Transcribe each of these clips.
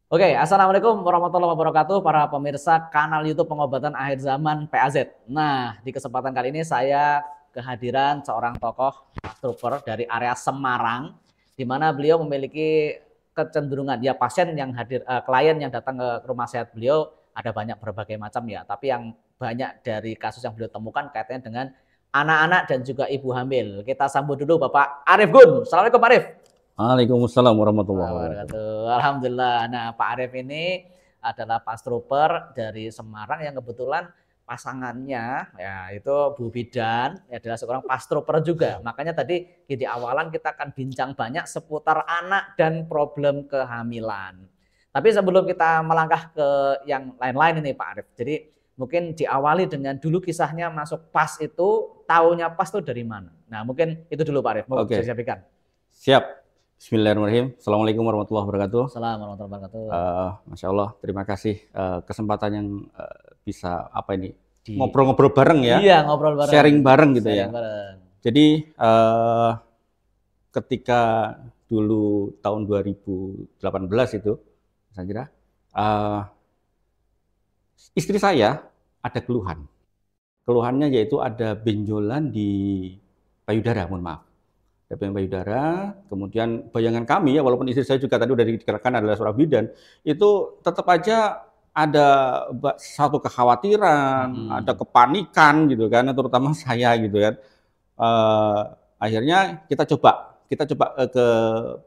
Oke, assalamualaikum warahmatullahi wabarakatuh para pemirsa kanal YouTube Pengobatan Akhir Zaman PAZ. Nah, di kesempatan kali ini saya kehadiran seorang tokoh trooper dari area Semarang, di mana beliau memiliki kecenderungan ya pasien yang hadir, klien yang datang ke rumah sehat beliau ada banyak berbagai macam ya, tapi yang banyak dari kasus yang beliau temukan kaitannya dengan anak-anak dan juga ibu hamil. Kita sambut dulu Bapak Arif Gun. Assalamualaikum Pak Arif. Waalaikumsalam warahmatullahi wabarakatuh. Alhamdulillah. Nah, Pak Arif ini adalah pas trooper dari Semarang yang kebetulan pasangannya ya itu Bu Bidan ya, adalah seorang pas trooper juga. Makanya tadi di awalan kita akan bincang banyak seputar anak dan problem kehamilan. Tapi sebelum kita melangkah ke yang lain-lain ini Pak Arif. Jadi mungkin diawali dengan dulu kisahnya masuk pas itu, tahunya pas itu dari mana? Nah, mungkin itu dulu Pak Arif. Mau Oke, saya sampaikan. siap. Bismillahirrahmanirrahim. Assalamualaikum warahmatullahi wabarakatuh. Assalamualaikum warahmatullahi wabarakatuh. Masya Allah, terima kasih kesempatan yang bisa Di ngobrol-ngobrol bareng ya, Iya, ngobrol bareng. sharing bareng gitu Sharing ya. bareng. Jadi ketika dulu tahun 2018 itu, saya kira istri saya ada keluhan. Keluhannya yaitu ada benjolan di payudara, mohon maaf. Ada payudara, kemudian bayangan kami ya, walaupun istri saya juga tadi udah dikatakan adalah seorang bidan, itu tetap aja ada satu kekhawatiran, ada kepanikan gitu kan, terutama saya gitu kan. Akhirnya kita coba ke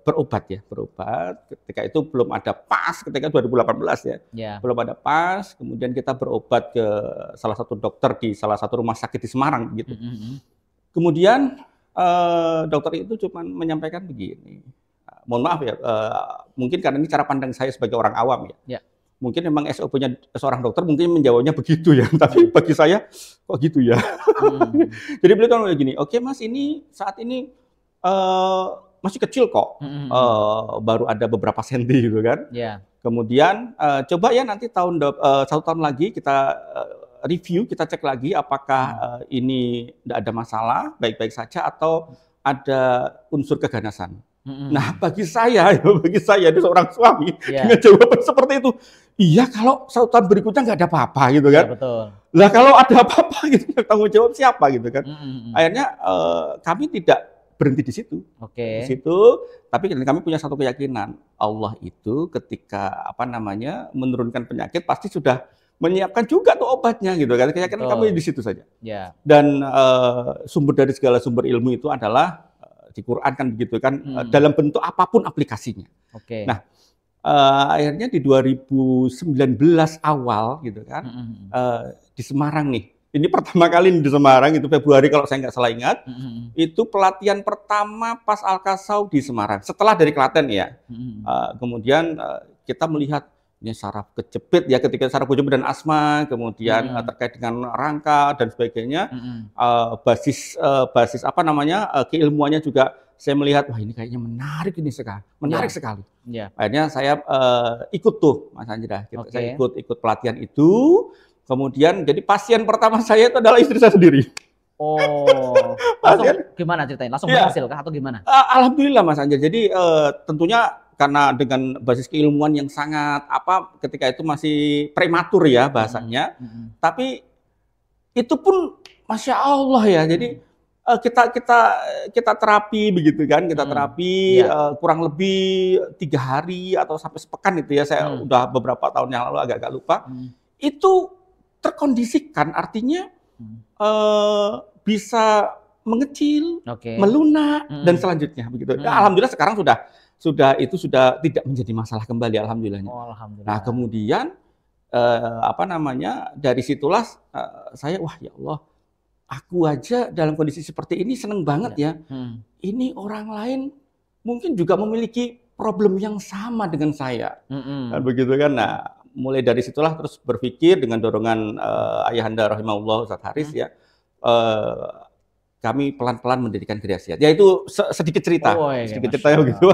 berobat ya, berobat. Ketika itu belum ada PAS, ketika 2018 ya, belum ada PAS. Kemudian kita berobat ke salah satu dokter di salah satu rumah sakit di Semarang gitu. Kemudian dokter itu cuma menyampaikan begini, mohon maaf ya, mungkin karena ini cara pandang saya sebagai orang awam ya. Mungkin memang SOP-nya seorang dokter mungkin menjawabnya begitu ya, tapi bagi saya kok gitu ya. Jadi beliau bilang begini, oke mas, ini saat ini masih kecil kok, baru ada beberapa senti gitu kan. Kemudian coba ya nanti satu tahun lagi kita review, kita cek lagi apakah ini tidak ada masalah, baik-baik saja atau ada unsur keganasan. Nah bagi saya itu seorang suami dengan jawaban seperti itu, iya kalau satu tahun berikutnya nggak ada apa-apa gitu kan. Betul. Lah kalau ada apa-apa gitu, tanggung jawab siapa gitu kan. Akhirnya kami tidak berhenti di situ. Di situ, tapi kami punya satu keyakinan, Allah itu ketika menurunkan penyakit pasti sudah menyiapkan juga tuh obatnya gitu kan. Keyakinan kami di situ saja. Dan sumber dari segala sumber ilmu itu adalah di Quran kan begitu kan, dalam bentuk apapun aplikasinya. Nah, akhirnya di 2019 awal gitu kan, di Semarang nih. Ini pertama kali di Semarang, itu Februari kalau saya nggak salah ingat, itu pelatihan pertama pas Al-Kasau di Semarang. Setelah dari Klaten ya. Kemudian kita melihat ini saraf kejepit ya, ketika saraf kejepit dan asma, kemudian terkait dengan rangka dan sebagainya, basis keilmuannya juga saya melihat, wah ini kayaknya menarik sekali. Akhirnya saya ikut tuh Mas Anjra, saya ikut pelatihan itu. Kemudian jadi pasien pertama saya itu adalah istri saya sendiri. Oh, langsung gimana ceritain? Langsung berhasil kah atau gimana? Alhamdulillah Mas Anjir. Jadi tentunya karena dengan basis keilmuan yang sangat ketika itu masih prematur ya bahasanya. Tapi itu pun Masya Allah ya. Jadi kita terapi begitu kan, kita terapi kurang lebih 3 hari atau sampai sepekan itu ya. Saya udah beberapa tahun yang lalu agak lupa. Itu terkondisikan, artinya bisa mengecil, melunak dan selanjutnya begitu. Ya, alhamdulillah sekarang sudah tidak menjadi masalah kembali, alhamdulillahnya. Nah kemudian dari situlah saya wah ya Allah, aku aja dalam kondisi seperti ini seneng banget ya. Ini orang lain mungkin juga memiliki problem yang sama dengan saya, begitu kan. Nah mulai dari situlah terus berpikir dengan dorongan ayahanda rahimahullah Ustaz Haris ya, kami pelan-pelan mendirikan Gereja Sihat. Ya itu sedikit cerita, begitu.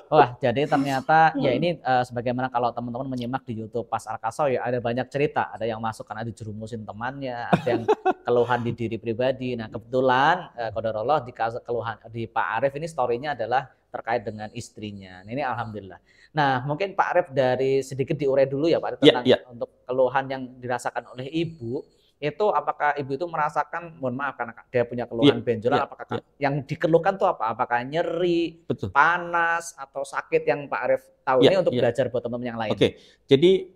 Wah, jadi ternyata ya ini sebagaimana kalau teman-teman menyimak di YouTube pas Al-Kasau ya ada banyak cerita, ada yang masuk karena dijerumusin temannya, ada yang keluhan di diri pribadi. Nah kebetulan qadarullah di keluhan di Pak Arif ini story-nya adalah terkait dengan istrinya. Ini alhamdulillah. Nah, mungkin Pak Arif dari sedikit diurai dulu ya Pak Arif tentang untuk keluhan yang dirasakan oleh ibu. Itu apakah ibu itu merasakan, mohon maaf karena dia punya keluhan benjolan, apakah yang dikeluhkan tuh apa? Apakah nyeri, panas, atau sakit yang Pak Arif tahu ini untuk belajar buat teman-teman yang lain? Oke, jadi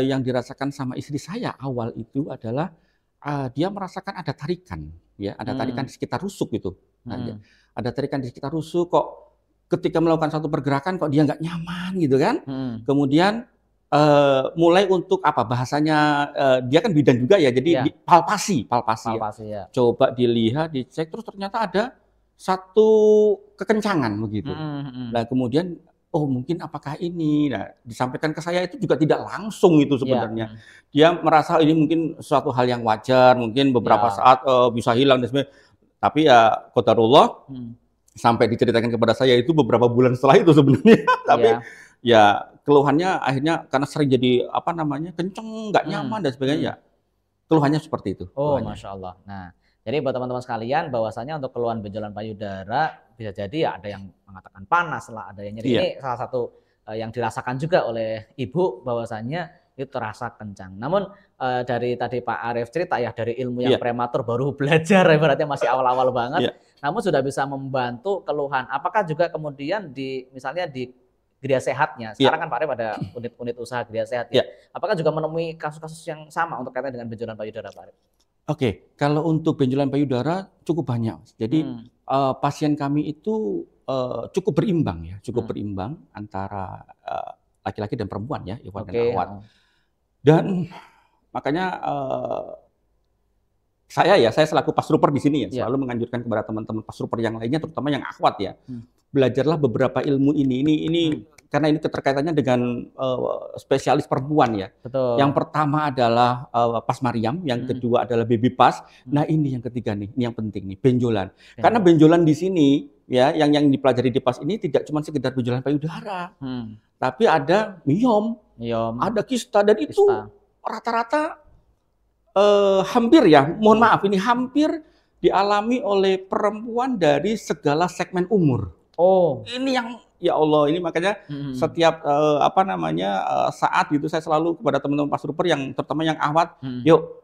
yang dirasakan sama istri saya awal itu adalah dia merasakan ada tarikan, ya, ada tarikan di sekitar rusuk gitu. Ada tarikan di sekitar rusuk, kok ketika melakukan satu pergerakan kok dia nggak nyaman gitu kan. Kemudian mulai untuk apa bahasanya, dia kan bidan juga ya, jadi palpasi ya. Coba dilihat, dicek, terus ternyata ada satu kekencangan begitu. Nah kemudian oh mungkin apakah ini, nah disampaikan ke saya itu juga tidak langsung itu sebenarnya. Dia merasa ini mungkin suatu hal yang wajar, mungkin beberapa saat bisa hilang dan sebagainya. Tapi ya qadarullah, sampai diceritakan kepada saya itu beberapa bulan setelah itu sebenarnya. Tapi ya keluhannya akhirnya karena sering jadi apa namanya kenceng, nggak nyaman dan sebagainya. Keluhannya seperti itu. Oh, Masya Allah. Nah, jadi buat teman-teman sekalian, bahwasanya untuk keluhan benjolan payudara bisa jadi ya ada yang mengatakan panas lah, ada yang nyeri. Ini salah satu yang dirasakan juga oleh ibu, bahwasanya itu terasa kencang. Namun dari tadi Pak Arif cerita ya, dari ilmu yang prematur baru belajar, ibaratnya masih awal-awal banget. Namun sudah bisa membantu keluhan. Apakah juga kemudian misalnya di Gria Sehatnya, sekarang kan Pak Arif ada unit-unit usaha Gria Sehat ya. Apakah juga menemui kasus-kasus yang sama untuk kaitan dengan benjolan payudara Pak Arif? Oke, kalau untuk benjolan payudara cukup banyak. Jadi pasien kami itu cukup berimbang ya, cukup berimbang antara laki-laki dan perempuan ya, Iwan dan Awad. Dan makanya saya selaku pastruper di sini ya, selalu menganjurkan kepada teman-teman pastruper yang lainnya, terutama yang akhwat ya, belajarlah beberapa ilmu ini karena ini keterkaitannya dengan spesialis perempuan ya. Betul. Yang pertama adalah pas Mariam, yang kedua adalah baby pas. Nah ini yang ketiga nih, ini yang penting nih, benjolan. Karena benjolan di sini ya, yang dipelajari di pas ini tidak cuma sekedar benjolan payudara, tapi ada miom, ada kista, dan itu rata-rata hampir ya, mohon maaf ini hampir dialami oleh perempuan dari segala segmen umur. Oh, ini yang ya Allah, ini makanya setiap saat gitu saya selalu kepada teman-teman pastruper yang terutama yang awat, yuk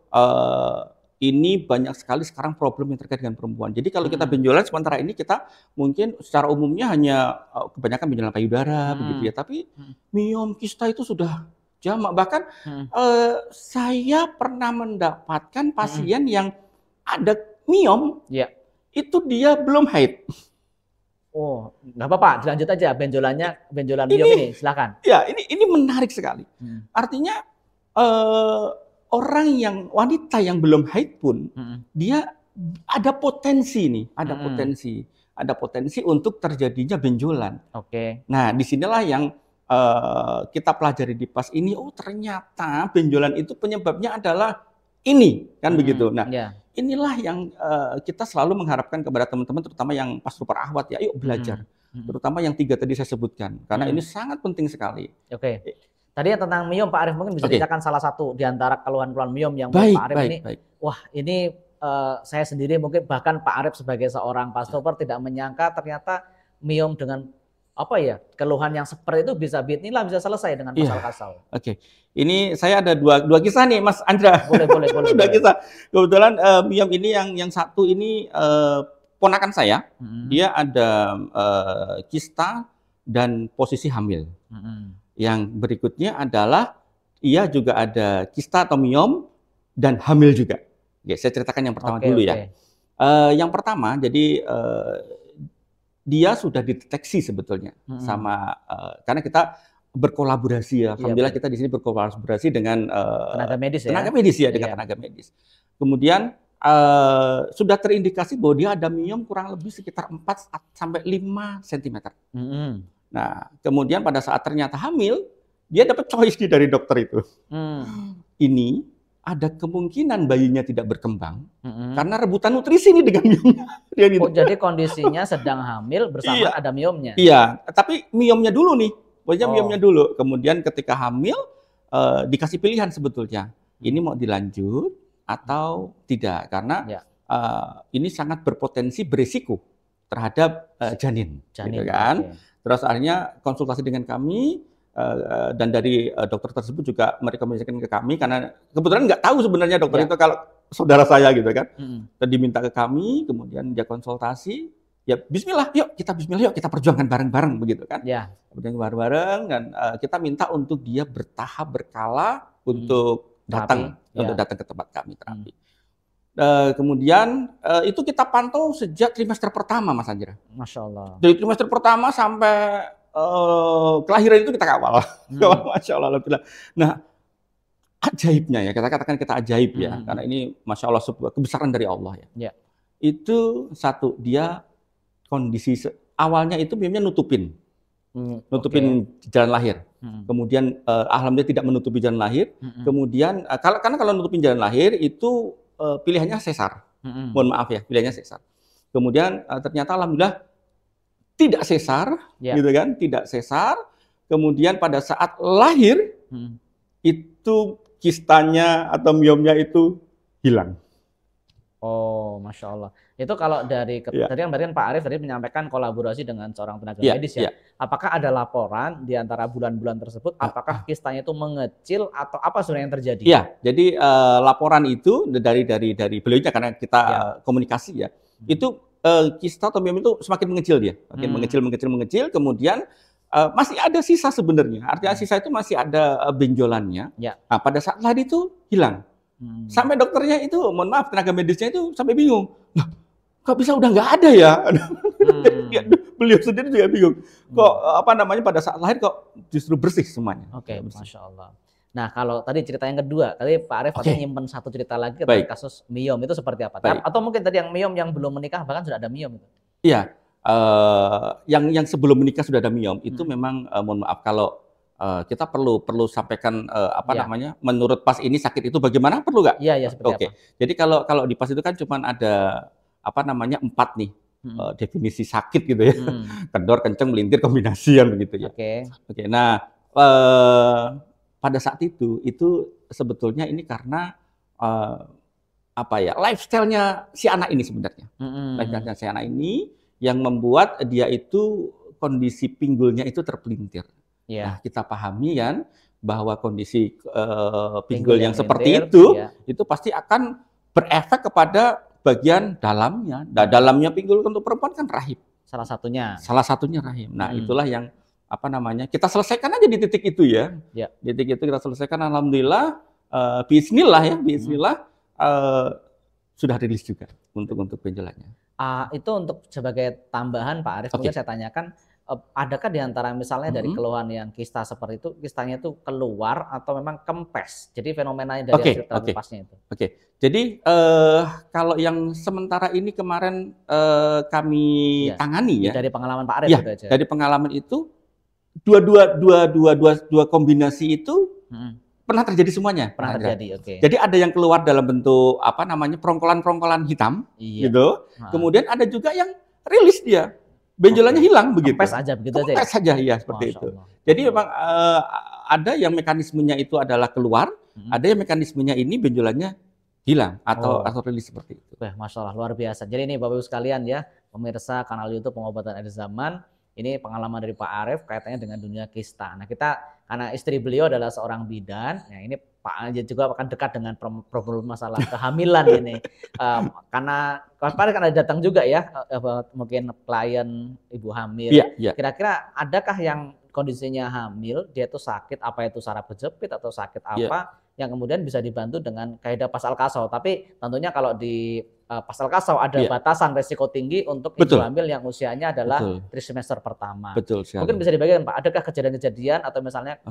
ini banyak sekali sekarang problem yang terkait dengan perempuan. Jadi kalau kita benjolan sementara ini kita mungkin secara umumnya hanya kebanyakan benjolan payudara begitu ya, tapi miom, kista itu sudah jamak. Bahkan saya pernah mendapatkan pasien yang ada miom, itu dia belum haid. Oh, nggak apa-apa, dilanjut aja benjolan miom ini, silakan. Ya, ini menarik sekali. Artinya wanita yang belum haid pun dia ada potensi nih, ada potensi untuk terjadinya benjolan. Nah, disinilah yang kita pelajari di pas ini, oh ternyata benjolan itu penyebabnya adalah ini, kan begitu. Nah, inilah yang kita selalu mengharapkan kepada teman-teman, terutama yang pastruper akhwat ya, yuk belajar. Terutama yang 3 tadi saya sebutkan, karena ini sangat penting sekali. Tadi yang tentang miom Pak Arif mungkin bisa ceritakan salah satu di antara keluhan-keluhan miom yang Pak Arif ini. Wah, ini saya sendiri mungkin bahkan Pak Arif sebagai seorang pastruper tidak menyangka ternyata miom dengan keluhan yang seperti itu bisa selesai dengan pasal kasal. Ini saya ada dua kisah nih Mas Andra. Boleh. Dua kisah. Kebetulan miom ini yang satu ini ponakan saya, dia ada kista dan posisi hamil. Yang berikutnya adalah ia juga ada kista atau miom dan hamil juga. Saya ceritakan yang pertama dulu ya. Yang pertama, jadi dia sudah dideteksi sebetulnya sama karena kita berkolaborasi ya. Alhamdulillah kita di sini berkolaborasi dengan tenaga medis dengan tenaga medis. Kemudian sudah terindikasi bahwa dia ada miom kurang lebih sekitar 4 sampai 5 cm. Nah, kemudian pada saat ternyata hamil, dia dapat choice dari dokter itu. Ini ada kemungkinan bayinya tidak berkembang karena rebutan nutrisi nih dengan miomnya. Jadi kondisinya sedang hamil bersama ada miomnya. Iya, tapi miomnya dulu nih. Pokoknya miomnya dulu. Kemudian ketika hamil dikasih pilihan sebetulnya. Ini mau dilanjut atau tidak, karena ini sangat berpotensi berisiko terhadap janin, gitu kan. Okay. Terus akhirnya konsultasi dengan kami, dan dari dokter tersebut juga merekomendasikan ke kami, karena kebetulan nggak tahu sebenarnya dokter itu kalau saudara saya gitu kan. Dan diminta ke kami, kemudian dia konsultasi, ya Bismillah, yuk kita perjuangkan bareng-bareng begitu kan. Kemudian bareng-bareng, dan kita minta untuk dia bertahap berkala untuk datang ke tempat kami terapi. Kemudian itu kita pantau sejak trimester pertama, Mas Anjra. Masya Allah. Dari trimester pertama sampai kelahiran itu kita kawal. Masya Allah. Nah, ajaibnya ya, kita katakan kita ajaib ya, karena ini Masya Allah sebuah kebesaran dari Allah ya. Itu satu, dia kondisi awalnya itu biasanya nutupin jalan lahir. Kemudian alhamdulillah tidak menutupi jalan lahir. Kemudian karena kalau nutupin jalan lahir itu pilihannya sesar. Mohon maaf ya, pilihannya sesar. Kemudian ternyata alhamdulillah tidak sesar, gitu kan? Tidak sesar. Kemudian pada saat lahir itu kistanya atau miomnya itu hilang. Oh, Masya Allah. Itu kalau dari tadi kan berarti Pak Arief tadi menyampaikan kolaborasi dengan seorang tenaga medis ya. Apakah ada laporan di antara bulan-bulan tersebut, apakah kistanya itu mengecil atau apa sebenarnya yang terjadi? Iya, jadi laporan itu dari beliaunya, karena kita komunikasi ya. Itu kista atau miom itu semakin mengecil dia, makin mengecil, kemudian masih ada sisa sebenarnya. Artinya sisa itu masih ada benjolannya. Nah, pada saat lahir itu hilang. Sampai dokternya itu, mohon maaf, tenaga medisnya itu sampai bingung. Loh, kok bisa udah nggak ada ya? Beliau sendiri juga bingung. Kok pada saat lahir kok justru bersih semuanya. Oke, Masya Allah. Nah, kalau tadi cerita yang kedua, tadi Pak Arief katanya nyimpen satu cerita lagi tentang kasus miom, itu seperti apa? Atau mungkin tadi yang miom yang belum menikah bahkan sudah ada miom itu? Iya, yang sebelum menikah sudah ada miom itu memang mohon maaf kalau kita perlu sampaikan namanya, menurut PAS ini sakit itu bagaimana, perlu nggak? Iya, seperti apa? Jadi kalau di PAS itu kan cuma ada 4 nih definisi sakit gitu ya. Kendor, kenceng, melintir, kombinasi yang begitu ya. Oke. Nah, pada saat itu sebetulnya ini karena lifestyle-nya si anak ini sebenarnya. Lifestyle-nya si anak ini yang membuat dia itu kondisi pinggulnya itu terpelintir. Nah, kita pahami kan bahwa kondisi pinggul yang seperti itu pasti akan berefek kepada bagian dalamnya. Nah, dalamnya pinggul untuk perempuan kan rahim. Salah satunya rahim. Nah, itulah yang kita selesaikan aja di titik itu ya. Di titik itu kita selesaikan, alhamdulillah, bismillah sudah rilis juga untuk benjolannya. Itu untuk sebagai tambahan Pak Arief, mungkin saya tanyakan, adakah di antara misalnya dari keluhan yang kista seperti itu, kistanya itu keluar atau memang kempes? Jadi fenomenanya dari hasil terapi PASnya itu. Jadi kalau yang sementara ini kemarin kami tangani ya. Dari pengalaman Pak Arief itu aja. Dari pengalaman itu dua kombinasi itu pernah terjadi semuanya. Pernah terjadi, Jadi ada yang keluar dalam bentuk perongkolan-perongkolan hitam, gitu. Kemudian ada juga yang rilis dia. Benjolannya hilang begitu. Kempes aja begitu aja. Kempes saja ya, seperti itu. Jadi memang ada yang mekanismenya itu adalah keluar, ada yang mekanismenya ini benjolannya hilang atau rilis seperti itu. Masya Allah, luar biasa. Jadi ini Bapak Ibu sekalian ya, pemirsa kanal YouTube Pengobatan Akhir Zaman, ini pengalaman dari Pak Arief kaitannya dengan dunia kista. Nah, kita karena istri beliau adalah seorang bidan, ya ini Pak Arief juga akan dekat dengan problem masalah kehamilan ini. Karena Pak Arief kan ada datang juga ya, mungkin klien ibu hamil. Kira-kira adakah yang kondisinya hamil, dia tuh sakit, apa itu saraf kejepit atau sakit apa, yang kemudian bisa dibantu dengan kaidah pas al-kasau. Tapi tentunya kalau di pas al-kasau ada batasan resiko tinggi untuk ibu hamil yang usianya adalah trimester pertama. Mungkin bisa dibagikan Pak, adakah kejadian-kejadian atau misalnya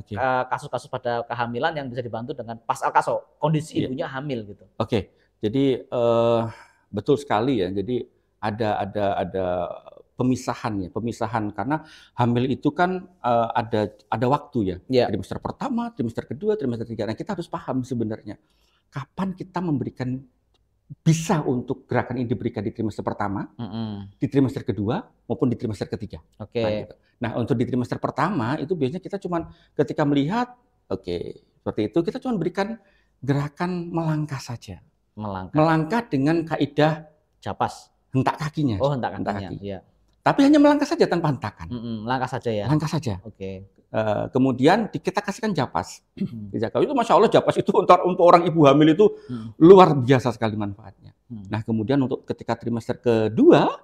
kasus-kasus pada kehamilan yang bisa dibantu dengan pas al-kasau, kondisi ibunya hamil gitu. Jadi betul sekali ya. Jadi ada pemisahan karena hamil itu kan ada waktu ya. Trimester pertama, trimester kedua, trimester ketiga. Nah, kita harus paham sebenarnya kapan kita memberikan bisa untuk gerakan ini diberikan di trimester pertama, di trimester kedua maupun di trimester ketiga. Nah, untuk di trimester pertama itu biasanya kita cuma ketika melihat seperti itu, kita cuma berikan gerakan melangkah saja. Melangkah dengan kaidah Japas. hentak kakinya. Oh, hentak kakinya. Iya. Tapi hanya melangkah saja tanpa hentakan. Langkah saja ya. Langkah saja. Oke. Kemudian kita kasihkan japas. Itu Masya Allah japas itu untuk orang ibu hamil itu luar biasa sekali manfaatnya. Nah kemudian untuk ketika trimester kedua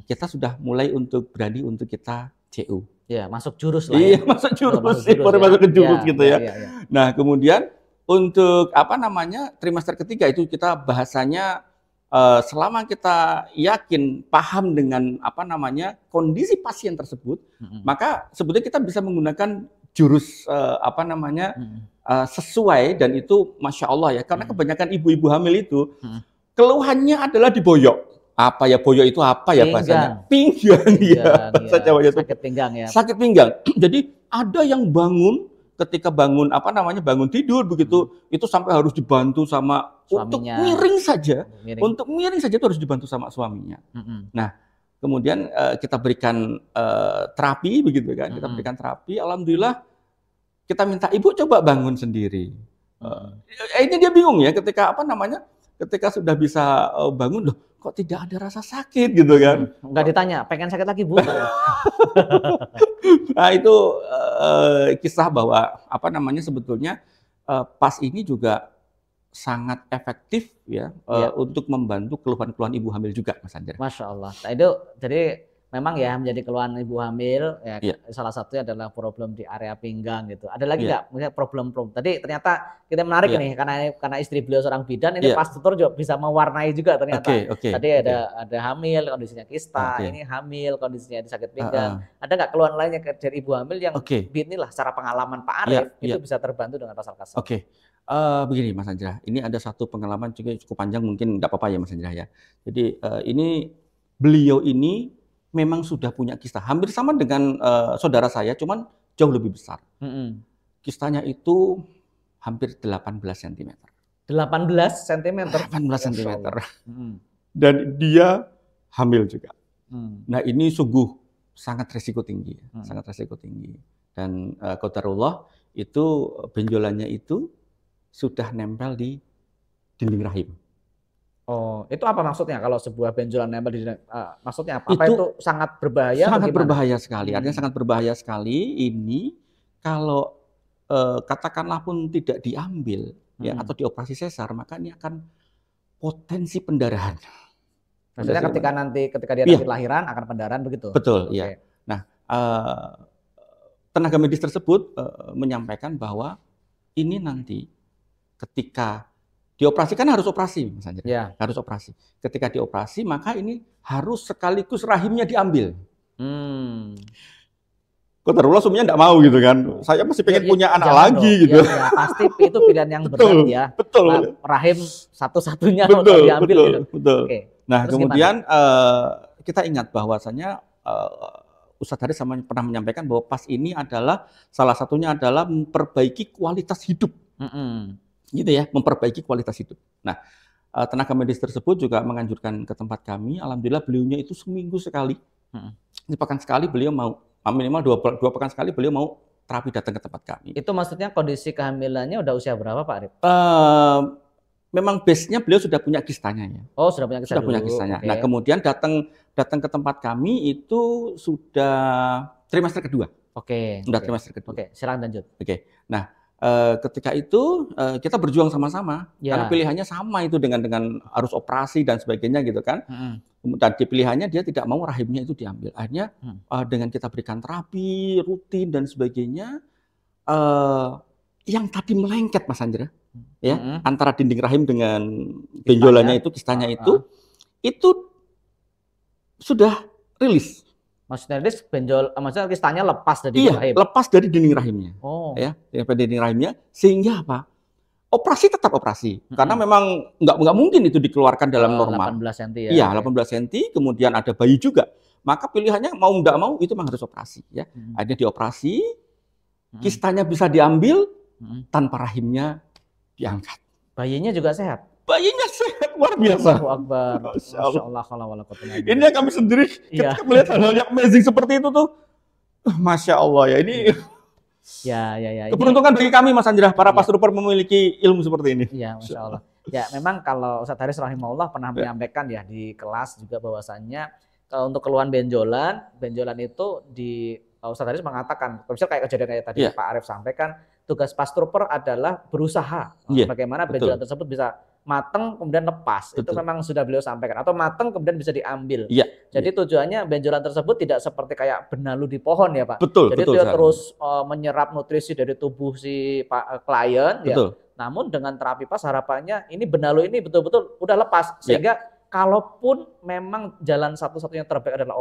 kita sudah mulai untuk berani untuk kita CU. Ya masuk jurus lah. Iya masuk jurus, baru masuk ke jurus gitu ya. Nah kemudian untuk trimester ketiga itu kita bahasanya selama kita yakin paham dengan kondisi pasien tersebut, maka sebetulnya kita bisa menggunakan jurus sesuai, dan itu Masya Allah ya, karena kebanyakan ibu-ibu hamil itu keluhannya adalah di boyok. Apa ya boyok itu apa ya bahasanya? Pinggang ya. Bahasa Jawa itu sakit pinggang ya. Sakit pinggang. Jadi ada yang ketika bangun bangun tidur begitu, itu sampai harus dibantu sama suaminya. Untuk miring saja itu harus dibantu sama suaminya. Nah kemudian kita berikan terapi begitu kan, kita berikan terapi, alhamdulillah kita minta ibu coba bangun sendiri. Ini dia bingung ya ketika sudah bisa bangun, loh kok tidak ada rasa sakit gitu kan. Nggak ditanya, pengen sakit lagi Bu? Nah itu kisah bahwa sebetulnya PAS ini juga sangat efektif ya, untuk membantu keluhan-keluhan ibu hamil juga Mas Andra. Masya Allah. Nah, itu jadi memang ya menjadi keluhan ibu hamil ya, salah satunya adalah problem di area pinggang gitu. Ada lagi nggak misalnya problem tadi ternyata kita menarik nih karena istri beliau seorang bidan, ini pas tutor juga bisa mewarnai juga ternyata. Tadi ada hamil kondisinya kista, ini hamil kondisinya di sakit pinggang. Ada nggak keluhan lainnya dari ibu hamil yang inilah secara pengalaman Pak Arief itu bisa terbantu dengan pasal kasar? Begini Mas Andra, ini ada satu pengalaman juga cukup panjang, mungkin nggak apa-apa ya Mas Andra ya. Jadi ini beliau ini memang sudah punya kista hampir sama dengan saudara saya, cuman jauh lebih besar. Kistanya itu hampir 18 cm. 18 cm? 18 cm. Dan dia hamil juga. Nah ini sungguh sangat resiko tinggi, sangat resiko tinggi. Dan qadarullah itu benjolannya itu sudah nempel di dinding rahim. Oh, itu apa maksudnya kalau sebuah benjolan nempel di maksudnya apa? Apa itu sangat berbahaya? Sangat berbahaya sekali. Artinya sangat berbahaya sekali ini kalau katakanlah pun tidak diambil ya atau dioperasi sesar, maka ini akan potensi pendarahan. Maksudnya ketika dia nanti lahiran akan pendarahan begitu? Betul, iya. Nah, tenaga medis tersebut menyampaikan bahwa ini nanti ketika dioperasi kan harus operasi, Mas Andra. Harus operasi. Ketika dioperasi maka ini harus sekaligus rahimnya diambil. Qadarullah suaminya enggak mau gitu kan. Saya masih pengen punya anak lagi gitu. Ya, pasti itu pilihan yang berat ya. Betul. Rahim satu-satunya untuk diambil. Betul. Nah, terus kemudian kita ingat bahwasanya Ustadz Haris pernah menyampaikan bahwa PAS ini adalah salah satunya adalah memperbaiki kualitas hidup. Gitu ya, memperbaiki kualitas hidup. Nah, tenaga medis tersebut juga menganjurkan ke tempat kami. Alhamdulillah beliaunya itu seminggu sekali, sepekan sekali beliau mau, minimal dua pekan sekali beliau mau terapi datang ke tempat kami. Itu maksudnya kondisi kehamilannya udah usia berapa Pak Arief? Memang base-nya beliau sudah punya kistanya ya. Oh, sudah punya kista. Sudah punya kistanya. Nah, kemudian datang ke tempat kami itu sudah trimester kedua. Sudah trimester kedua. Silakan lanjut. Nah, ketika itu kita berjuang sama-sama karena pilihannya sama itu dengan harus operasi dan sebagainya gitu kan. Dan pilihannya dia tidak mau rahimnya itu diambil. Akhirnya dengan kita berikan terapi rutin dan sebagainya, yang tadi melengket Mas Andra ya antara dinding rahim dengan benjolannya itu, kistanya itu sudah rilis. Maksudnya maksudnya kistanya lepas dari rahim. Lepas dari dinding rahimnya. Ya, dari dinding rahimnya, sehingga apa? Operasi tetap operasi. Karena memang nggak mungkin itu dikeluarkan dalam normal. 18 cm ya. Iya, 18 cm, kemudian ada bayi juga. Maka pilihannya mau nggak mau itu memang harus operasi ya. Akhirnya dioperasi, kistanya bisa diambil tanpa rahimnya diangkat. Bayinya juga sehat. Bayinya sehat, luar biasa. Allahu Akbar. Masya Allah. Ini yang kami sendiri ketika melihat hal-hal yang amazing seperti itu tuh, Masya Allah ya, ini ya. keberuntungan bagi kami Mas Andra, para pastruper memiliki ilmu seperti ini. Iya, Masya Allah. Ya, memang kalau Ustadz Haris rahimahullah pernah menyampaikan ya di kelas juga bahwasannya kalau untuk keluhan benjolan itu Ustadz Haris mengatakan, misal kayak kejadian kayak tadi Pak Arief sampaikan, tugas pas trooper adalah berusaha bagaimana benjolan tersebut bisa mateng kemudian lepas. Betul. Itu memang sudah beliau sampaikan, atau mateng kemudian bisa diambil. Jadi tujuannya benjolan tersebut tidak seperti kayak benalu di pohon ya Pak. Jadi dia terus menyerap nutrisi dari tubuh si klien ya. Namun dengan terapi pas harapannya ini benalu ini betul-betul udah lepas, sehingga kalaupun memang jalan satu-satunya terbaik adalah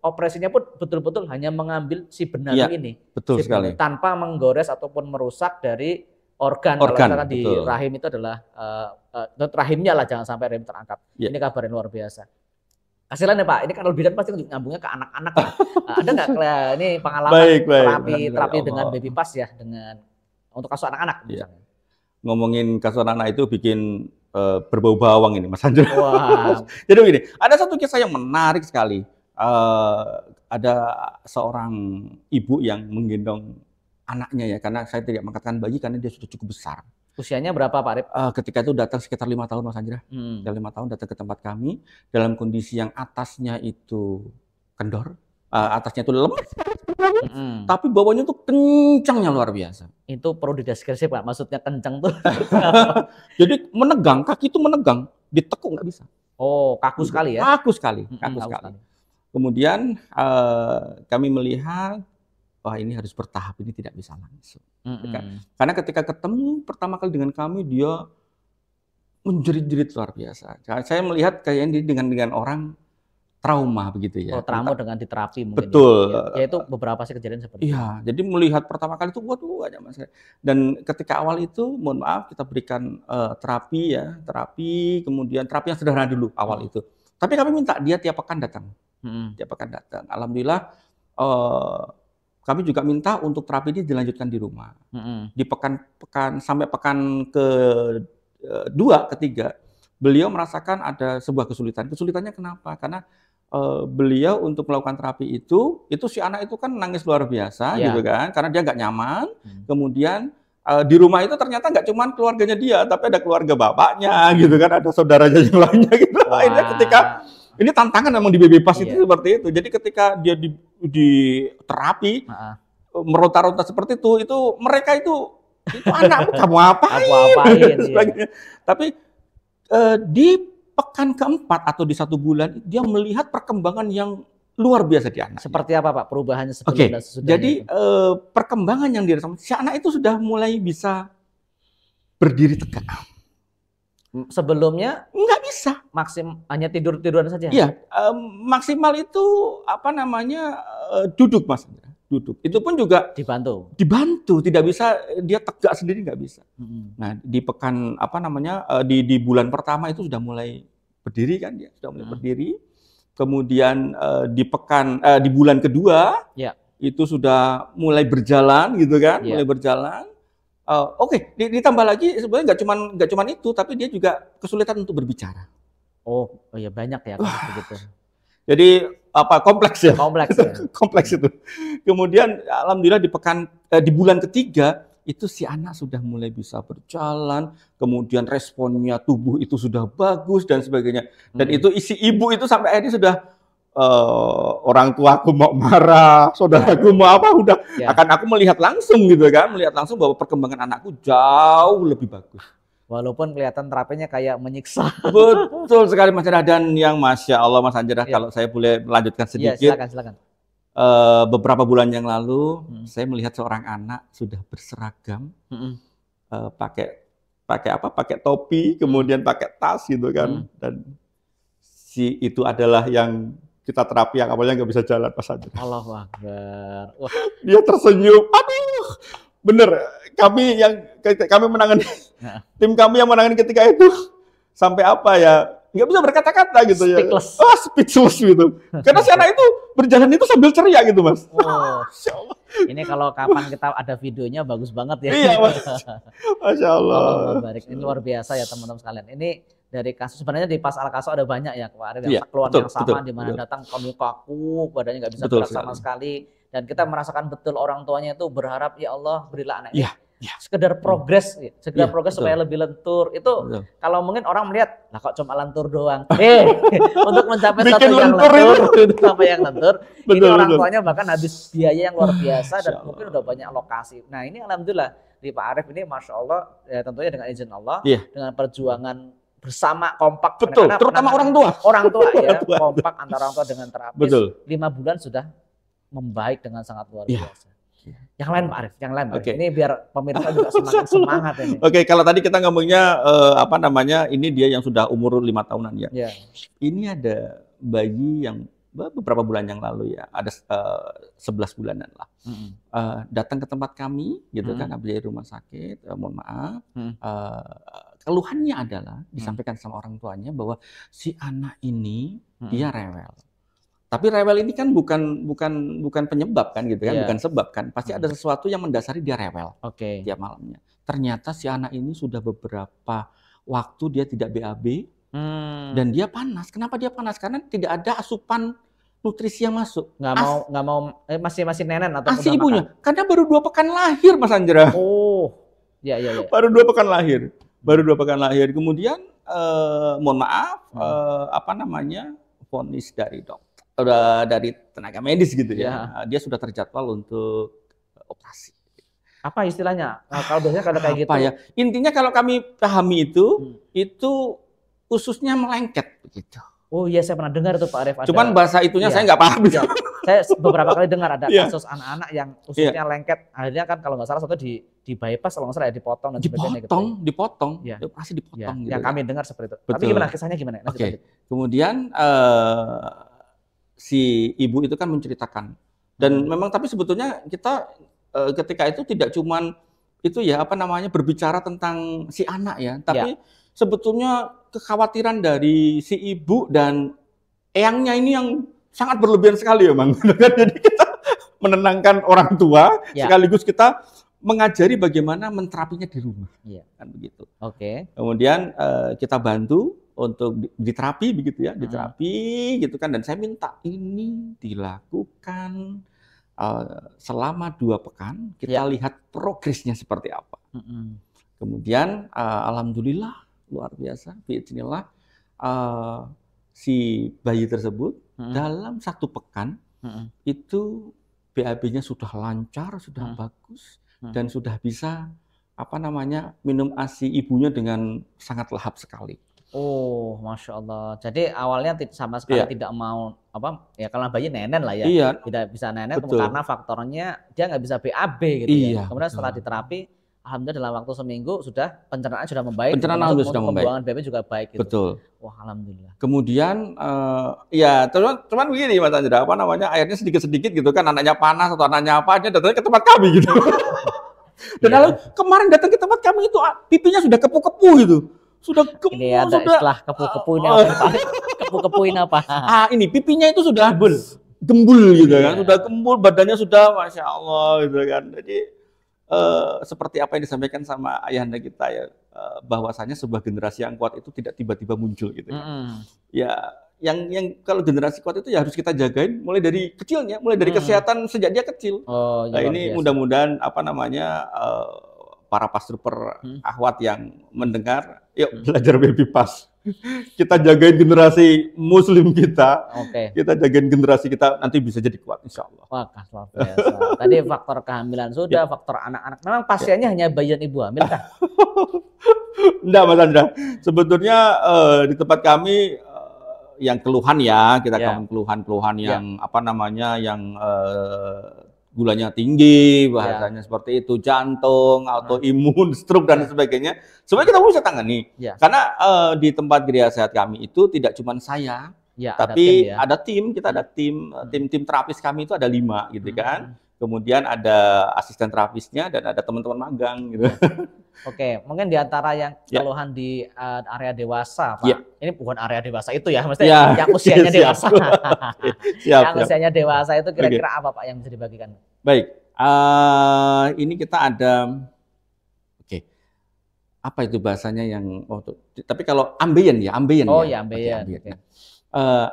operasinya pun betul-betul hanya mengambil si benalu ini. Betul sekali. Tanpa menggores ataupun merusak dari organ. Kalau misalkan di rahim itu adalah rahimnya lah, jangan sampai rahim terangkat. Ini kabar yang luar biasa. Kasihan ya Pak, ini kan bidan pasti nyambungnya ke anak-anak. Ada nggak ini pengalaman terapi dengan baby pass ya, dengan untuk kasus anak-anak misalnya? Ngomongin kasus anak itu bikin berbau bawang ini Mas Anjir. Wow. Jadi begini, ada satu kisah yang menarik sekali. Ada seorang ibu yang menggendong anaknya ya, karena saya tidak mengatakan bayi karena dia sudah cukup besar. Usianya berapa Pak Arif? Ketika itu datang sekitar 5 tahun Mas Anjir. Sekitar 5 tahun datang ke tempat kami dalam kondisi yang atasnya itu kendor, atasnya itu lemes, tapi bawahnya tuh kencangnya luar biasa. Itu perlu dideskripsi Pak, maksudnya kencang tuh. Jadi menegang, kaki itu menegang, ditekuk nggak bisa. Oh, kaku sekali ya? Kaku sekali. Kemudian kami melihat, wah ini harus bertahap, ini tidak bisa langsung. Karena ketika ketemu pertama kali dengan kami, dia menjerit-jerit luar biasa. Saya melihat kayak ini dengan orang trauma begitu ya. Oh, trauma dengan diterapi mungkin. Betul. Ya itu beberapa sih kejadian seperti itu. Iya, jadi melihat pertama kali itu waduh aja Mas. Dan ketika awal itu mohon maaf kita berikan terapi, kemudian terapi yang sederhana dulu awal itu. Tapi kami minta dia tiap pekan datang. Tiap pekan datang. Alhamdulillah kami juga minta untuk terapi ini dilanjutkan di rumah. Di pekan sampai pekan ke-2, ke-3 beliau merasakan ada sebuah kesulitan. Kesulitannya kenapa? Karena beliau untuk melakukan terapi itu si anak itu kan nangis luar biasa gitu kan, karena dia nggak nyaman. Kemudian di rumah itu ternyata nggak cuma keluarganya dia, tapi ada keluarga bapaknya gitu kan, ada saudaranya yang lainnya gitu. Akhirnya ketika ini tantangan memang di baby pass itu seperti itu. Jadi ketika dia di terapi meronta-ronta seperti itu mereka itu anakmu kamu apain? Tapi di pekan ke-4 atau di 1 bulan dia melihat perkembangan yang luar biasa di anak. Seperti apa Pak perubahannya sebelum dan sesudahnya? Jadi perkembangan yang dirasakan si anak itu sudah mulai bisa berdiri tegak. Sebelumnya nggak bisa, hanya tiduran saja. Iya, maksimal itu duduk Mas. Duduk. Itu pun juga dibantu, tidak bisa dia tegak sendiri, nggak bisa. Nah, di pekan di bulan pertama itu sudah mulai berdiri kan dia, sudah mulai berdiri. Kemudian di bulan kedua itu sudah mulai berjalan gitu kan, mulai berjalan. Ditambah lagi sebenarnya nggak cuman itu, tapi dia juga kesulitan untuk berbicara. Oh iya banyak ya begitu. Jadi kompleks ya. Kompleks itu. Kemudian alhamdulillah di bulan ketiga itu si anak sudah mulai bisa berjalan, kemudian responnya tubuh itu sudah bagus dan sebagainya. Dan itu isi ibu itu sampai akhirnya sudah orang tuaku mau marah, saudaraku mau apa akan aku melihat langsung gitu kan, melihat langsung bahwa perkembangan anakku jauh lebih bagus. Walaupun kelihatan terapinya kayak menyiksa. Betul sekali Mas Anjirah, dan yang Masya Allah Mas Anjirah, kalau saya boleh melanjutkan sedikit. Silakan. Beberapa bulan yang lalu saya melihat seorang anak sudah berseragam, pakai topi, kemudian pakai tas gitu kan, dan si itu adalah yang kita terapi yang awalnya nggak bisa jalan Mas Anjirah. Allahu Akbar. Wah. Dia tersenyum. Aduh, bener. Kami menangani, tim kami yang menangani ketika itu sampai nggak bisa berkata-kata gitu ya. Speechless gitu. Karena si anak itu berjalan itu sambil ceria gitu Mas. Masya Allah. Ini kalau kapan kita ada videonya bagus banget ya. Iya Mas. Masya Allah. Ini luar biasa ya teman-teman sekalian. Ini dari kasus, sebenarnya di pas al-kaso ada banyak ya kemarin yang keluhan yang sama, di mana datang kami kaku, badannya nggak bisa gerak sama sekali. Dan kita merasakan betul orang tuanya itu berharap, ya Allah berilah anak ini sekedar progres, progres supaya betul. lebih lentur. Itu Betul. kalau mungkin orang melihat, lah kok cuma lentur doang. Untuk mencapai Bikin satu yang lentur lentur, sampai yang lentur, ini Betul, orang betul. tuanya bahkan habis biaya yang luar biasa dan Masya mungkin Allah. udah banyak lokasi. Nah ini alhamdulillah di Pak Arief ini, masya Allah, ya tentunya dengan izin Allah, Iya. dengan perjuangan bersama kompak. Betul, terutama orang tua. Orang tua ya, Orang tua. kompak antara orang tua dengan terapis. Betul. 5 bulan sudah membaik dengan sangat luar Iya. biasa. Yang lain Pak Arief, yang lain Pak Arief. Oke. Ini biar pemirsa juga semakin semangat ini. Oke, kalau tadi kita ngomongnya apa namanya, ini dia yang sudah umur 5 tahunan ya. Ya. Ini ada bayi yang beberapa bulan yang lalu ya, ada 11 bulanan lah. Datang ke tempat kami gitu kan, habis dari rumah sakit, mohon maaf. Keluhannya adalah disampaikan sama orang tuanya bahwa si anak ini dia rewel. Tapi rewel ini kan bukan penyebab kan gitu kan, bukan sebab kan. Pasti ada sesuatu yang mendasari dia rewel tiap malamnya. Ternyata si anak ini sudah beberapa waktu dia tidak BAB dan dia panas. Kenapa dia panas? Karena tidak ada asupan nutrisi yang masuk. Nggak mau masih nenen atau ASI ibunya. Makan. Karena baru 2 pekan lahir Mas Andra. Oh. Ya. Baru 2 pekan lahir. Kemudian mohon maaf apa namanya? Vonis dari dokter, dari tenaga medis gitu ya. Dia sudah terjadwal untuk operasi. Apa istilahnya? Kalau biasanya kalau kayak gitu. Ya? Intinya kalau kami pahami itu ususnya melengket begitu. Oh iya, saya pernah dengar tuh Pak Arief. Cuman bahasa itunya saya nggak paham. Iya. Saya beberapa kali dengar ada kasus anak-anak yang ususnya lengket. Akhirnya kan kalau nggak salah satu di bypass, kalau nggak salah ya dipotong dan sebagainya gitu. Dipotong. Operasi dipotong. Gitu. Yang kami dengar seperti itu. Betul. Tapi gimana kisahnya gimana? Oke. Kemudian si ibu itu kan menceritakan. Dan memang tapi sebetulnya kita ketika itu tidak cuman itu ya apa namanya berbicara tentang si anak ya, tapi sebetulnya kekhawatiran dari si ibu dan eyangnya ini yang sangat berlebihan sekali ya, Bang. Jadi kita menenangkan orang tua, sekaligus kita mengajari bagaimana menterapinya di rumah. Kan begitu. Oke. Kemudian kita bantu untuk diterapi begitu ya, diterapi gitu kan, dan saya minta ini dilakukan selama 2 pekan, kita lihat progresnya seperti apa. Kemudian alhamdulillah luar biasa, bismillah, si bayi tersebut dalam 1 pekan itu BAB-nya sudah lancar, sudah bagus, dan sudah bisa apa namanya minum ASI ibunya dengan sangat lahap sekali. Oh, masya Allah. Jadi awalnya sama sekali tidak mau apa ya, kalau bayi nenen lah ya, tidak bisa nenen karena faktornya dia nggak bisa BAB gitu ya. Kemudian setelah diterapi, alhamdulillah dalam waktu seminggu sudah pencernaan sudah membaik. Pencernaan sudah membaik. Pembuangan BAB juga baik. Gitu. Betul. Wah, alhamdulillah. Kemudian ya cuman begini Mas Andra, apa namanya airnya sedikit-sedikit gitu kan, anaknya panas atau anaknya apa, dia datangnya ke tempat kami gitu. Dan lalu kemarin datang ke tempat kami itu pipinya sudah kepu-kepu gitu. Sudah gemuk, ini ada istilah kepu-kepu ini apa? Kepu-kepuin apa? Ini pipinya itu sudah gembul gitu kan, sudah gembul, badannya sudah masya Allah gitu kan. Jadi seperti apa yang disampaikan sama ayahanda kita ya, bahwasanya sebuah generasi yang kuat itu tidak tiba-tiba muncul gitu. Ya, yang kalau generasi kuat itu ya harus kita jagain mulai dari kecilnya, mulai dari kesehatan sejak dia kecil. Nah, ini mudah-mudahan apa namanya para pastruper akhwat yang mendengar, yuk belajar baby pass. Kita jagain generasi muslim kita, kita jagain generasi kita, nanti bisa jadi kuat insya Allah. Wah, luar biasa. Tadi faktor kehamilan sudah, faktor anak-anak. Memang pasiennya hanya bayi dan ibu hamil kan? Enggak Mas Andra, sebetulnya di tempat kami yang keluhan ya, kita keluhan-keluhan yang apa namanya, yang gulanya tinggi, bahasanya seperti itu, jantung, autoimun, stroke dan sebagainya. Sebenarnya kita bisa tangani. Karena di tempat Gria Sehat kami itu tidak cuma saya, tapi ada tim, kita ada tim terapis kami itu ada 5 gitu kan. Kemudian ada asisten terapisnya dan ada teman-teman magang gitu. Oke, mungkin di antara yang keluhan di area dewasa, Pak. Ini bukan area dewasa itu ya, maksudnya yang usianya dewasa. Yang usianya dewasa itu kira-kira apa Pak yang bisa dibagikan? Baik, ini kita ada, apa itu bahasanya yang, tapi kalau ambeien ya, ambeien.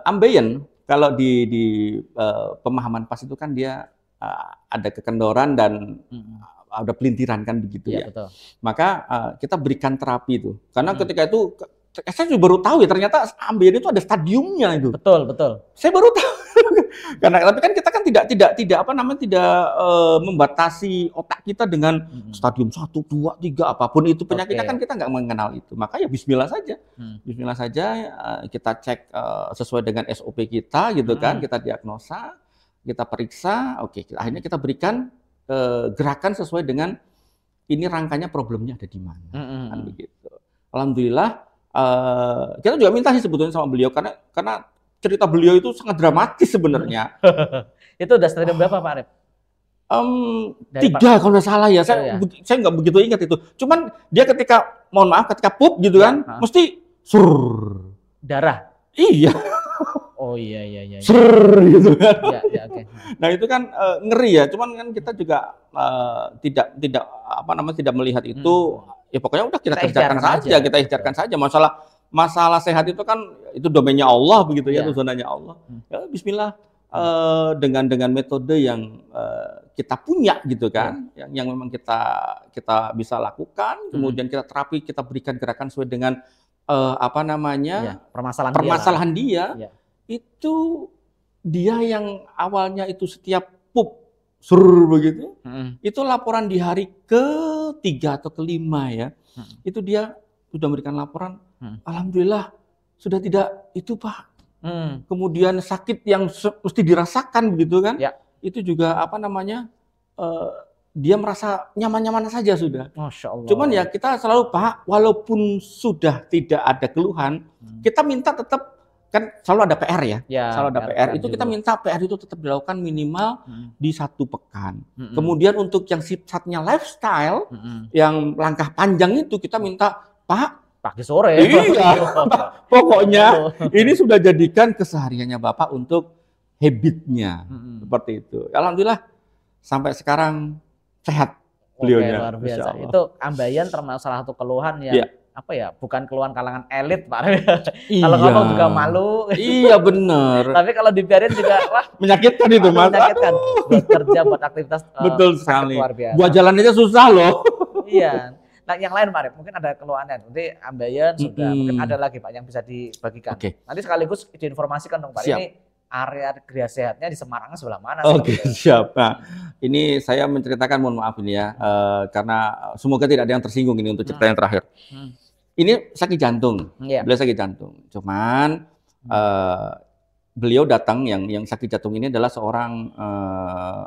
Ambeien, kalau di pemahaman PAS itu kan dia ada kekendoran dan ada pelintiran kan begitu ya. Betul. Maka kita berikan terapi itu. Karena ketika itu saya juga baru tahu ya ternyata ambeien itu ada stadiumnya itu. Betul, betul. Saya baru tahu. Karena tapi kan kita kan tidak apa namanya tidak membatasi otak kita dengan stadium 1, 2, 3 apapun itu penyakitnya kan kita nggak mengenal itu. Maka ya bismillah saja. Bismillah saja kita cek sesuai dengan SOP kita gitu kan, kita diagnosa, kita periksa, oke, akhirnya kita berikan gerakan sesuai dengan ini rangkanya problemnya ada di mana. Kan begitu. Alhamdulillah kita juga minta sih sebetulnya sama beliau karena cerita beliau itu sangat dramatis sebenarnya. Itu udah stadium berapa Pak Arif? 3 kalau nggak salah ya. Saya nggak begitu ingat itu. Cuman dia ketika, mohon maaf, ketika pup gitu kan, mesti darah. Iya. Oh iya. Gitu kan. Okay. Nah itu kan ngeri ya. Cuman kan kita juga tidak apa namanya tidak melihat itu. Ya pokoknya udah kita kerjakan saja, kita ikhtiarkan saja. Masalah sehat itu kan itu domainnya Allah begitu ya, itu zonanya Allah. Ya bismillah dengan metode yang kita punya gitu kan, yang memang kita bisa lakukan, kemudian kita terapi, kita berikan gerakan sesuai dengan apa namanya? permasalahan dia. Itu dia yang awalnya itu setiap pup begitu, itu laporan di hari ke-3 atau ke-5 ya, itu dia sudah memberikan laporan, alhamdulillah sudah tidak itu Pak. Kemudian sakit yang mesti dirasakan begitu kan, itu juga apa namanya, dia merasa nyaman-nyaman saja sudah. Masya Allah. Cuman ya kita selalu Pak, walaupun sudah tidak ada keluhan, kita minta tetap kan selalu ada PR ya, selalu ada PR. Itu kita minta PR itu tetap dilakukan minimal di 1 pekan. Kemudian untuk yang sifatnya lifestyle, yang langkah panjang itu kita minta Pak pagi sore. Iya, pokoknya ini sudah jadikan kesehariannya Bapak untuk habitnya seperti itu. Alhamdulillah sampai sekarang sehat beliaunya. Luar biasa. Itu ambeien termasuk salah satu keluhan yang apa ya, bukan keluhan kalangan elit Pak. Kalau ngomong juga malu. Iya benar. Tapi kalau dibiarin juga wah menyakitkan itu Mas. Menyakitkan. Buat kerja, buat aktivitas betul sekali. Luar biasa. Buat jalan aja susah loh. Iya. Nah yang lain Pak, mungkin ada keluhannya. Nanti ambeien sudah, mungkin ada lagi Pak yang bisa dibagikan. Nanti sekaligus diinformasikan dong Pak. Siap. Ini area gria sehatnya di Semarang sebelah mana? Siap. Nah, ini saya menceritakan, mohon maaf ini ya, karena semoga tidak ada yang tersinggung ini untuk cerita yang terakhir. Ini sakit jantung, beliau sakit jantung. Cuman beliau datang yang sakit jantung ini adalah seorang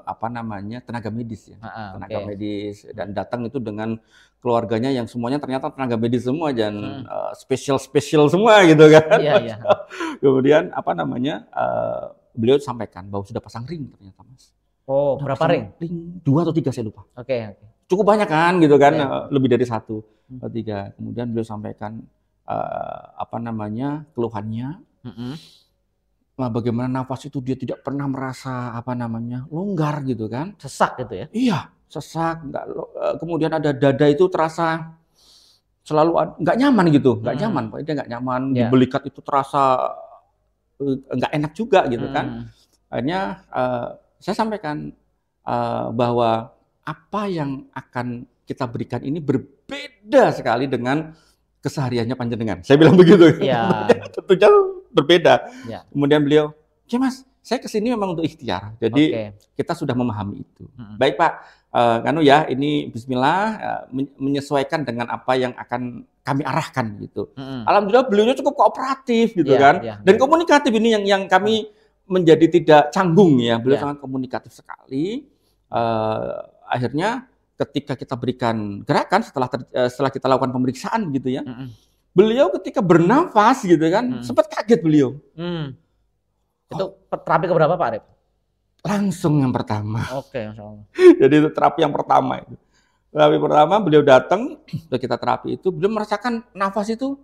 apa namanya tenaga medis ya, tenaga medis, dan datang itu dengan keluarganya yang semuanya ternyata tenaga medis semua dan spesial semua gitu kan. Iya. Kemudian apa namanya beliau sampaikan bahwa sudah pasang ring ternyata Mas. Oh, berapa ring? Ring 2 atau 3 saya lupa. Oke. Cukup banyak kan gitu kan, lebih dari 1 atau 3. Kemudian beliau sampaikan apa namanya keluhannya. Nah, bagaimana nafas itu dia tidak pernah merasa apa namanya longgar gitu kan, sesak gitu ya? Iya, sesak. Kemudian ada dada itu terasa selalu nggak nyaman gitu, nggak nyaman, pokoknya dia nggak nyaman. Dibelikat itu terasa nggak enak juga gitu kan. Akhirnya saya sampaikan bahwa apa yang akan kita berikan ini berbeda sekali dengan kesehariannya panjenengan. Saya bilang begitu. Iya. Tentunya berbeda. Kemudian beliau, "Ya Mas, saya kesini memang untuk ikhtiar." Jadi kita sudah memahami itu. Baik Pak, ya ini Bismillah menyesuaikan dengan apa yang akan kami arahkan gitu. Alhamdulillah beliaunya cukup kooperatif gitu kan. Dan komunikatif ini yang kami menjadi tidak canggung ya. Beliau sangat komunikatif sekali. Akhirnya ketika kita berikan gerakan setelah kita lakukan pemeriksaan gitu ya, beliau ketika bernafas gitu kan, sempat kaget beliau. Itu terapi keberapa Pak Arif? Langsung yang pertama. Oke, Masya Allah. Jadi itu terapi yang pertama itu. Terapi pertama beliau datang, setelah kita terapi itu, beliau merasakan nafas itu,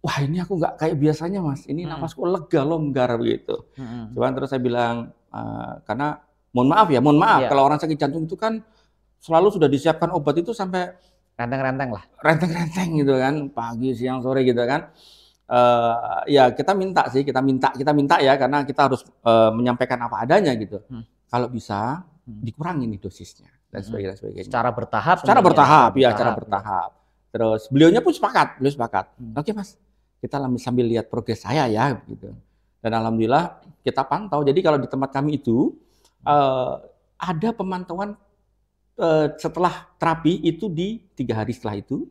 wah ini aku nggak kayak biasanya Mas, ini nafasku lega, longgar begitu. Cuman terus saya bilang, karena mohon maaf kalau orang sakit jantung itu kan selalu sudah disiapkan obat itu sampai renteng-renteng lah. Renteng-renteng gitu kan, pagi, siang, sore gitu kan. Ya kita minta ya karena kita harus menyampaikan apa adanya gitu. Kalau bisa dikurangi nih dosisnya dan sebagainya. Secara bertahap. Secara bertahap, ya, secara bertahap. Terus beliaunya pun beliau sepakat. Oke Mas, kita sambil lihat progres saya ya, gitu. Dan alhamdulillah kita pantau. Jadi kalau di tempat kami itu ada pemantauan setelah terapi itu di 3 hari setelah itu,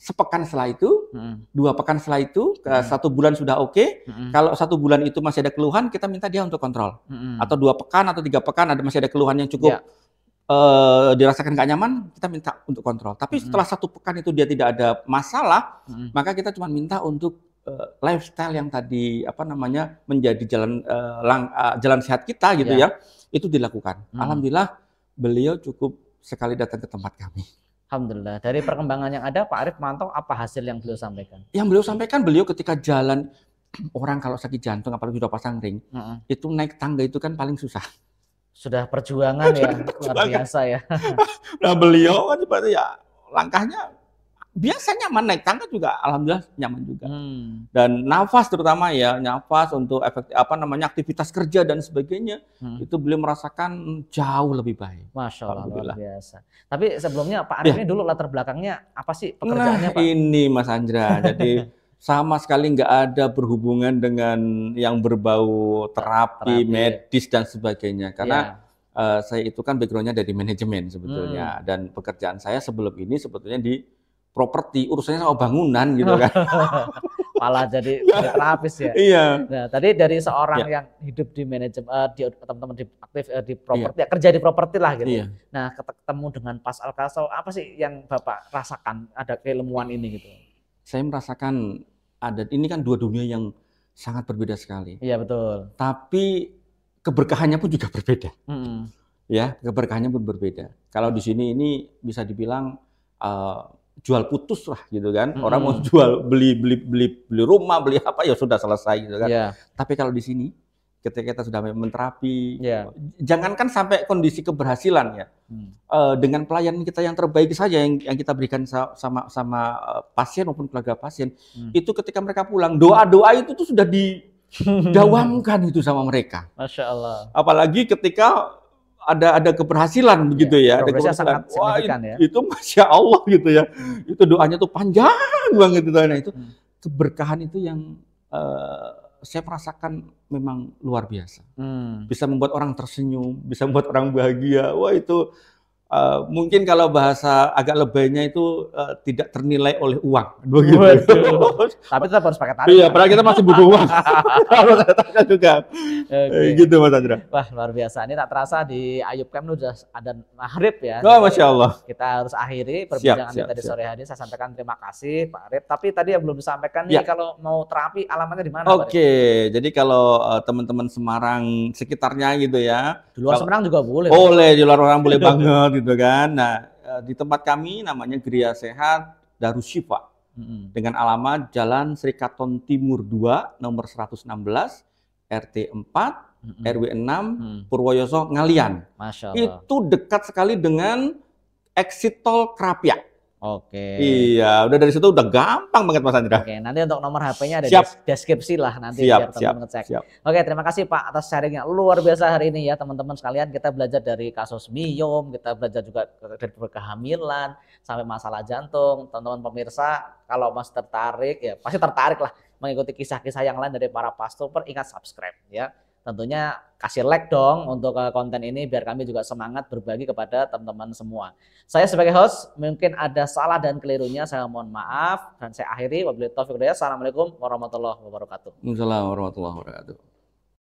sepekan setelah itu, 2 pekan setelah itu, 1 bulan sudah oke. Kalau 1 bulan itu masih ada keluhan, kita minta dia untuk kontrol. Atau 2 pekan atau 3 pekan masih ada keluhan yang cukup dirasakan nggak nyaman, kita minta untuk kontrol. Tapi setelah 1 pekan itu dia tidak ada masalah, maka kita cuma minta untuk lifestyle yang tadi menjadi jalan sehat kita gitu ya, itu dilakukan. Alhamdulillah beliau cukup sekali datang ke tempat kami. Alhamdulillah. Dari perkembangan yang ada, Pak Arief mantau apa hasil yang beliau sampaikan? Yang beliau sampaikan, beliau ketika jalan, orang kalau sakit jantung apalagi sudah pasang ring, itu naik tangga itu kan paling susah. Sudah perjuangan ya, luar biasa ya. Nah beliau kan seperti ya langkahnya biasa nyaman, naik tangga juga alhamdulillah nyaman juga. Dan nafas terutama ya, nafas untuk aktivitas kerja dan sebagainya, itu beliau merasakan jauh lebih baik. Masya Allah, luar biasa. Tapi sebelumnya Pak Arief ini dulu latar belakangnya apa sih pekerjaannya Pak? Ini Mas Andra, jadi sama sekali nggak ada berhubungan dengan yang berbau terapi, medis dan sebagainya. Karena saya itu kan backgroundnya dari manajemen sebetulnya. Dan pekerjaan saya sebelum ini sebetulnya di properti, urusannya sama bangunan gitu kan. Malah jadi terapis ya. Iya. Nah, tadi dari seorang yang hidup di manajemen, teman-teman aktif di properti, kerja di properti lah gitu. Nah, ketemu dengan Pas Al-Kasal, apa sih yang Bapak rasakan ada keilmuan ini gitu? Saya merasakan ini kan 2 dunia yang sangat berbeda sekali. Iya betul. Tapi keberkahannya pun juga berbeda. Ya, keberkahannya pun berbeda. Kalau di sini ini bisa dibilang jual putus lah gitu kan. Orang mau beli rumah, beli apa ya sudah selesai gitu kan. Tapi kalau di sini ketika kita sudah menterapi, jangankan sampai kondisi keberhasilan ya. Dengan pelayanan kita yang terbaik saja yang kita berikan sama pasien maupun keluarga pasien, itu ketika mereka pulang, doa-doa itu tuh sudah didawamkan itu sama mereka. Masya Allah. Apalagi ketika ada keberhasilan begitu ya, ada keberhasilan. Wah, itu Masya Allah gitu ya. Itu doanya tuh panjang banget itu. Nah, itu keberkahan itu yang saya merasakan memang luar biasa. Bisa membuat orang tersenyum, bisa membuat orang bahagia. Wah, itu mungkin kalau bahasa agak lebaynya itu tidak ternilai oleh uang. Begitu. Tapi tetap harus pakai tarif. Iya, padahal kita masih butuh uang. Harus ada tarif juga. Gitu Mas Andra. Wah, luar biasa. Ini tak terasa di Ayub Camp sudah ada maghrib ya. Oh, Masya Allah. Kita harus akhiri perbincangan kita di sore hari. Saya sampaikan terima kasih Pak Arief. Tapi tadi yang belum disampaikan nih, kalau mau terapi alamatnya di mana? Oke, jadi kalau teman-teman Semarang sekitarnya gitu ya. Di luar Semarang juga boleh. Boleh, di luar orang boleh banget gitu kan. Nah, di tempat kami namanya Gria Sehat Darushifa. Dengan alamat Jalan Sri Katon Timur 2 nomor 116 RT 4 RW 6 Purwoyoso Ngalian. Masya Allah. Itu dekat sekali dengan exit tol Krapia. Oke. Iya, udah dari situ udah gampang banget Mas Andra. Oke, nanti untuk nomor HP-nya ada di deskripsi lah nanti biar teman-teman ngecek. Oke, terima kasih Pak atas sharingnya luar biasa hari ini ya teman-teman sekalian. Kita belajar dari kasus Miyom, kita belajar juga dari kehamilan sampai masalah jantung. Teman-teman pemirsa, kalau masih tertarik ya pasti tertarik lah mengikuti kisah-kisah yang lain dari para pastor. Ingat subscribe ya. Tentunya kasih like dong untuk konten ini biar kami juga semangat berbagi kepada teman-teman semua. Saya sebagai host mungkin ada salah dan kelirunya, saya mohon maaf dan saya akhiri. Wabillahi taufiq wal hidayah. Assalamualaikum warahmatullahi wabarakatuh. Waalaikumsalam warahmatullahi wabarakatuh.